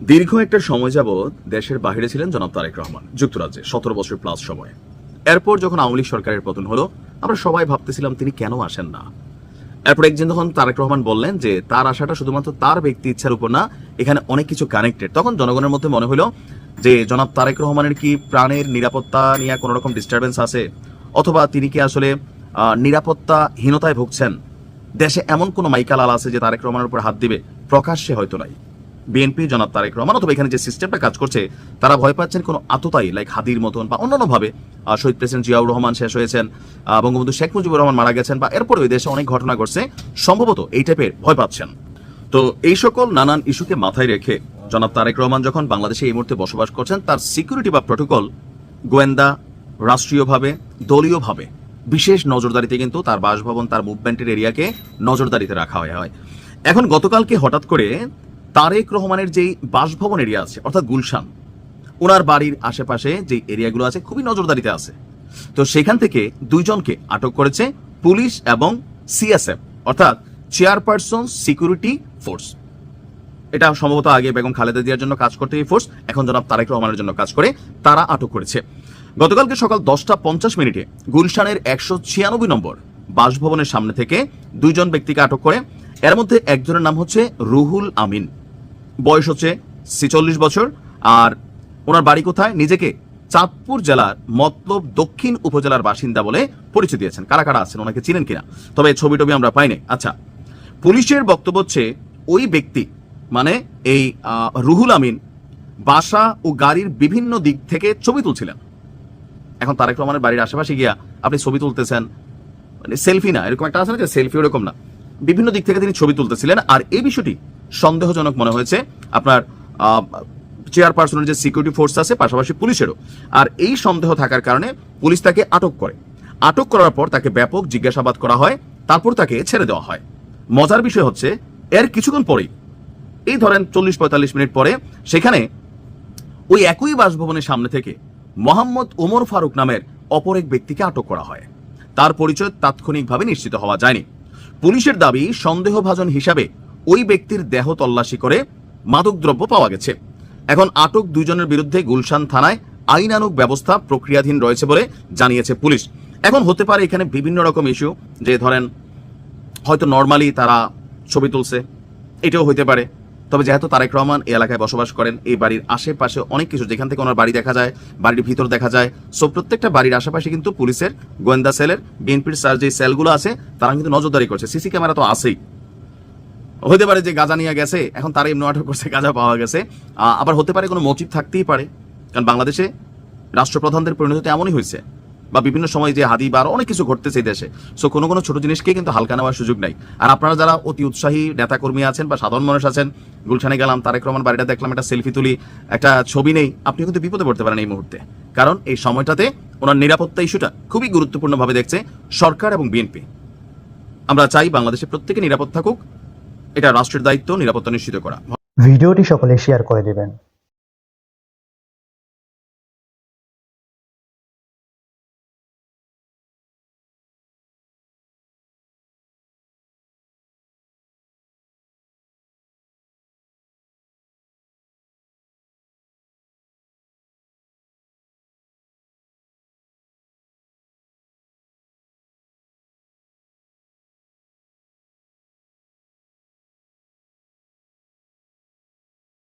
দীর্ঘ একটা সময় যাবৎ দেশের বাইরে ছিলেন জনাব তারেক রহমান যুক্তরাজ্যে 17 বছর প্লাস সময়ে। এরপর যখন আওয়ামী লীগ সরকারের পতন হলো, আমরা সবাই ভাবতেছিলাম তিনি কেন আসেন না। এরপর একদিন যখন তারেক রহমান বললেন যে তার আশাটা শুধুমাত্র তার ব্যক্তি ইচ্ছার উপর না, এখানে অনেক কিছু কানেক্টেড, তখন জনগণের মধ্যে মনে হলো যে জনাব তারেক রহমানের কি প্রাণের নিরাপত্তা নিয়ে কোনো রকম ডিস্টারবেন্স আছে, অথবা তিনি কি আসলে নিরাপত্তাহীনতায় ভুগছেন। দেশে এমন কোনো মাইকালাল আছে যে তারেক রহমানের উপর হাত দিবে, প্রকাশ্যে হয়তো নাই। বিএনপি জনাব তারেক রহমান অথবা এখানে যে সিস্টেমটা কাজ করছে, তারা ভয় পাচ্ছেন কোনো আততায়ী লাইক হাদির মতন বা অন্যান্যভাবে। শহীদ প্রেসিডেন্ট জিয়াউর রহমান শেষ হয়েছেন, বঙ্গবন্ধু শেখ মুজিবুর রহমান মারা গেছেন, বা এরপরে ওই দেশে অনেক ঘটনা ঘটছে, সম্ভবত এই টাইপের ভয় পাচ্ছেন। তো এই সকল নানান ইস্যুকে মাথায় রেখে জনাব তারেক রহমান যখন বাংলাদেশে এই মুহূর্তে বসবাস করছেন, তার সিকিউরিটি বা প্রটোকল গোয়েন্দা, রাষ্ট্রীয়ভাবে, দলীয়ভাবে বিশেষ নজরদারিতে কিন্তু তার বাসভবন, তার মুভমেন্টের এরিয়াকে নজরদারিতে রাখা হয়। এখন গতকালকে হঠাৎ করে তারেক রহমানের যেই বাসভবন এরিয়া আছে, অর্থাৎ গুলশান, ওনার বাড়ির আশেপাশে যে এরিয়াগুলো আছে খুবই নজরদারিতে আছে। তো সেখান থেকে দুইজনকে আটক করেছে পুলিশ এবং সিএসএফ, অর্থাৎ চেয়ারপারসন সিকিউরিটি ফোর্স। এটা সম্ভবত আগে বেগম খালেদা জিয়ার জন্য কাজ করতে এই ফোর্স, এখন জনাব তারেক রহমানের জন্য কাজ করে, তারা আটক করেছে। গতকালকে সকাল 10:50 গুলশানের 196 নম্বর বাসভবনের সামনে থেকে দুইজন ব্যক্তিকে আটক করে। এর মধ্যে একজনের নাম হচ্ছে রুহুল আমিন, বয়স হচ্ছে 46 বছর। আর ওনার বাড়ি কোথায়, নিজেকে চাঁদপুর জেলার মতলব দক্ষিণ উপজেলার বাসিন্দা বলে পরিচয় দিয়েছেন। কারা কারা আছেন, ওনাকে চিনেন কিনা, তবে ছবি টবি আমরা পাইনি। আচ্ছা, পুলিশের বক্তব্য হচ্ছে ওই ব্যক্তি মানে এই রুহুল আমিন বাসা ও গাড়ির বিভিন্ন দিক থেকে ছবি তুলছিলেন। এখন তারেক রহমানের বাড়ির আশেপাশে গিয়া আপনি ছবি তুলতেছেন, মানে সেলফি না, এরকম একটা আছে না যে সেলফি, ওরকম না, বিভিন্ন দিক থেকে তিনি ছবি তুলতেছিলেন। আর এই বিষয়টি সন্দেহজনক মনে হয়েছে আপনার চেয়ারপারসনের যে সিকিউরিটি ফোর্স আছে, পাশাপাশি পুলিশেরও। আর এই সন্দেহ থাকার কারণে পুলিশ তাকে আটক করে। আটক করার পর তাকে ব্যাপক জিজ্ঞাসাবাদ করা হয়, তারপর তাকে ছেড়ে দেওয়া হয়। মজার বিষয় হচ্ছে এর কিছুক্ষণ পরেই, এই ধরেন 40-45 মিনিট পরে, সেখানে ওই একই বাসভবনের সামনে থেকে মোহাম্মদ ওমর ফারুক নামের অপর এক ব্যক্তিকে আটক করা হয়। তার পরিচয় তাৎক্ষণিকভাবে নিশ্চিত হওয়া যায়নি। পুলিশের দাবি, সন্দেহভাজন হিসাবে ওই ব্যক্তির দেহ তল্লাশি করে মাদকদ্রব্য পাওয়া গেছে। এখন আটক দুইজনের বিরুদ্ধে গুলশান থানায় আইনানুগ ব্যবস্থা প্রক্রিয়াধীন রয়েছে বলে জানিয়েছে পুলিশ। এখন হতে পারে এখানে বিভিন্ন রকম ইস্যু, যে ধরেন হয়তো নর্মালি তারা ছবি তুলছে, এটাও হইতে পারে। তবে যেহেতু তারেক রহমান এই এলাকায় বসবাস করেন, এই বাড়ির আশেপাশে অনেক কিছু, যেখান থেকে ওনার বাড়ি দেখা যায়, বাড়ির ভিতর দেখা যায়, সো প্রত্যেকটা বাড়ির আশেপাশে কিন্তু পুলিশের, গোয়েন্দা সেলের, বিএনপির যে সেলগুলো আছে, তারা কিন্তু নজরদারি করছে। সিসি ক্যামেরা তো আছেই। হতে পারে যে গাঁজা নিয়ে গেছে, এখন তারা এমনি আটক করছে, গাঁজা পাওয়া গেছে। আবার হতে পারে কোনো মোটিভ থাকতেই পারে, কারণ বাংলাদেশে রাষ্ট্রপ্রধানদের পরিণতি এমনই হয়েছে, বা বিভিন্ন সময় যে হাদি বা অনেক কিছু ঘটতেছে এই দেশে। সো কোনো কোনো ছোট জিনিসকে কিন্তু হালকা নেওয়ার সুযোগ নাই। আর আপনারা যারা অতি উৎসাহী নেতাকর্মী আছেন বা সাধারণ মানুষ আছেন, গুলশানে গেলাম, তারেক রহমান বাড়িটা দেখলাম, একটা সেলফি তুলি, একটা ছবি নেই, আপনি কিন্তু বিপদে পড়তে পারেন এই মুহূর্তে। কারণ এই সময়টাতে ওনার নিরাপত্তা ইস্যুটা খুবই গুরুত্বপূর্ণভাবে দেখছে সরকার এবং বিএনপি। আমরা চাই বাংলাদেশে প্রত্যেকে নিরাপদ থাকুক, এটা রাষ্ট্রের দায়িত্ব নিরাপত্তা নিশ্চিত করা। ভিডিওটি সকলে শেয়ার করে দিবেন।